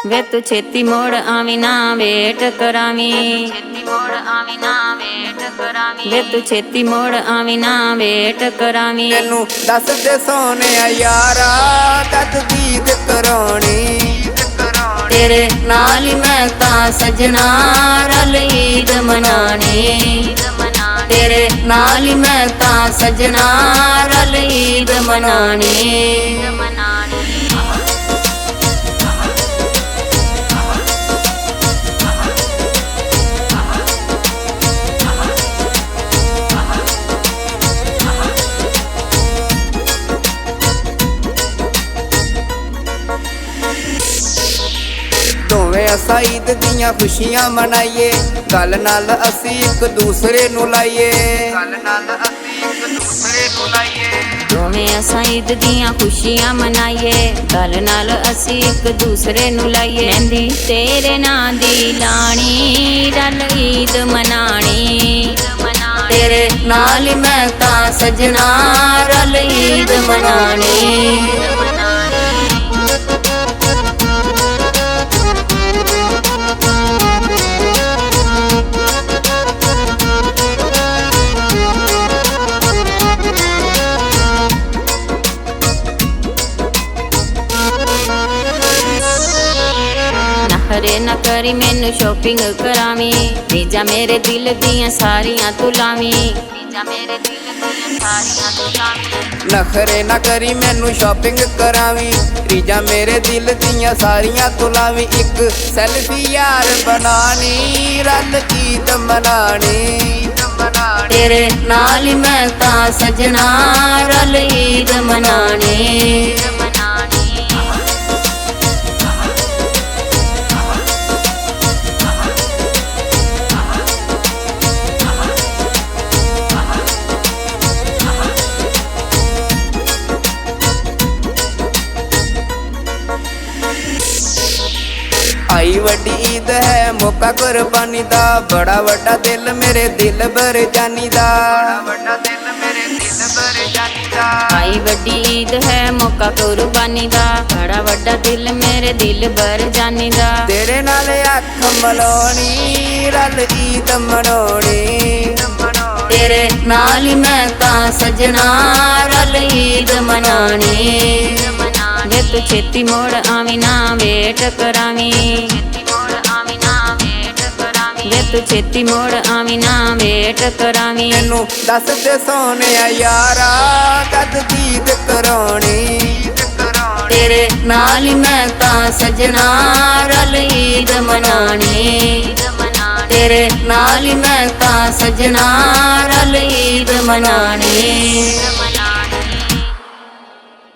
ਵੇ ਤੂੰ ਛੇਤੀ ਮੋੜ ਆਵੀਂ ਨਾ ਵੇਟ ਕਰਾਵੀਂ, ਛੇਤੀ ਮੋੜ ਆਵੀਂ ਨਾ ਵੇਟ ਕਰਾਵੀਂ, ਵੇ ਤੂੰ ਛੇਤੀ ਮੋੜ ਆਵੀਂ ਨਾ ਵੇਟ ਕਰਾਵੀਂ। ਤੈਨੂੰ ਦੱਸ ਦੇ ਸੋਹਣਿਆ ਯਾਰਾ ਕਦ ਦੀਦ ਕਰਾਉਣੀ, ਤੇਰੇ ਨਾਲ ਹੀ ਮੈਂ ਤਾਂ ਸਜਣਾ ਰਲ ਈਦ ਮਨਾਣੀ, ਤੇਰੇ ਨਾਲ ਹੀ ਮੈਂ ਤਾਂ ਸਜਣਾ ਰਲ ਈਦ ਮਨਾਣੀ। ਦੋਵੇਂ ਅਸਾਂ ਈਦ ਦੀਆਂ ਖੁਸ਼ੀਆਂ ਮਨਾਈਏ, ਗੱਲ ਨਾਲ ਅਸੀਂ ਇੱਕ ਦੂਸਰੇ ਨੂੰ ਲਾਈਏ, ਗੱਲ ਨਾਲ ਅਸੀਂ ਇੱਕ ਦੂਸਰੇ ਨੂੰ ਲਾਈਏ। ਦੋਵੇਂ ਅਸਾਂ ਈਦ ਦੀਆਂ ਖੁਸ਼ੀਆਂ ਮਨਾਈਏ, ਗੱਲ ਨਾਲ ਅਸੀਂ ਇੱਕ ਦੂਸਰੇ ਨੂੰ ਲਾਈਏ। ਮਹਿੰਦੀ ਤੇਰੇ ਨਾਂ ਦੀ ਲਾਣੀ ਰਲ ਈਦ ਮਨਾਣੀ, ਤੇਰੇ ਨਾਲ ਹੀ ਮੈਂ ਤਾਂ ਸਜਣਾ ਰਲ ਈਦ ਮਨਾਣੀ। ਨਖਰੇ ਨਾ ਕਰੀ ਮੈਨੂੰ ਸ਼ੋਪਿੰਗ ਕਰਾਵੀਂ, ਰੀਝਾਂ ਮੇਰੇ ਦਿਲ ਦੀਆਂ ਸਾਰੀਆਂ ਤੂੰ ਲਾਵੀਂ, ਰੀਝਾਂ ਮੇਰੇ ਦਿਲ ਦੀਆਂ ਸਾਰੀਆਂ ਤੂੰ ਲਾਵੀਂ। ਨਖਰੇ ਨਾ ਕਰੀ ਮੈਨੂੰ ਸ਼ਾਪਿੰਗ ਕਰਾਵੀਂ, ਰੀਝਾਂ ਮੇਰੇ ਦਿਲ ਦੀਆਂ ਸਾਰੀਆਂ ਤੂੰ ਲਾਵੀਂ। ਇੱਕ ਸੈਲਫੀ ਯਾਰ ਬਣਾਣੀ ਰਲ ਈਦ ਮਨਾਣੀ, ਤੇਰੇ ਨਾਲ ਹੀ ਮੈਂ ਤਾਂ ਸਜਣਾ ਰਲ ਈਦ ਮਨਾਣੀ। ਆਈ ਵੱਡੀ ਈਦ ਹੈ ਮੌਕਾ ਕੁਰਬਾਨੀ ਦਾ, ਬੜਾ ਵੱਡਾ ਦਿਲ ਮੇਰੇ ਦਿਲ ਬਰ ਜਾਨੀ ਦਾ, ਬੜਾ ਵੱਡਾ ਦਿਲ ਮੇਰੇ ਦਿਲ ਬਰ ਜਾਨੀ ਦਾ। ਆਈ ਵੱਡੀ ਈਦ ਹੈ ਮੌਕਾ ਕੁਰਬਾਨੀ ਦਾ, ਬੜਾ ਵੱਡਾ ਦਿਲ ਮੇਰੇ ਦਿਲ ਬਰ ਜਾਨੀ ਦਾ। ਤੇਰੇ ਨਾਲ ਅੱਖ ਮਲਾਉਣੀ ਰਲ ਈਦ ਮਨਾਉਣੀ, ਤੇਰੇ ਨਾਲ ਹੀ ਮੈਂ ਤਾਂ ਸਜਣਾ ਰਲ ਈਦ ਮਨਾਣੀ। ਵੇ ਤੂੰ ਛੇਤੀ ਮੋੜ ਆਵੀਂ ਨਾ ਵੇਟ ਕਰਾਵੀਂ, ਵੇ ਤੂੰ ਛੇਤੀ ਮੋੜ ਆਵੀਂ ਨਾ ਵੇਟ ਕਰਾਵੀਂ। ਤੈਨੂੰ ਦੱਸ ਦੇ ਸੋਹਣਿਆ ਯਾਰਾ ਕਦ ਦੀਦ ਕਰਾਉਣੀ, ਤੇਰੇ ਨਾਲ ਹੀ ਮੈਂ ਤਾਂ ਸਜਣਾ ਰਲ ਈਦ ਮਨਾਣੀ, ਤੇਰੇ ਨਾਲ ਹੀ ਮੈਂ ਤਾਂ ਸਜਣਾ ਰਲ ਈਦ ਮਨਾਣੀ।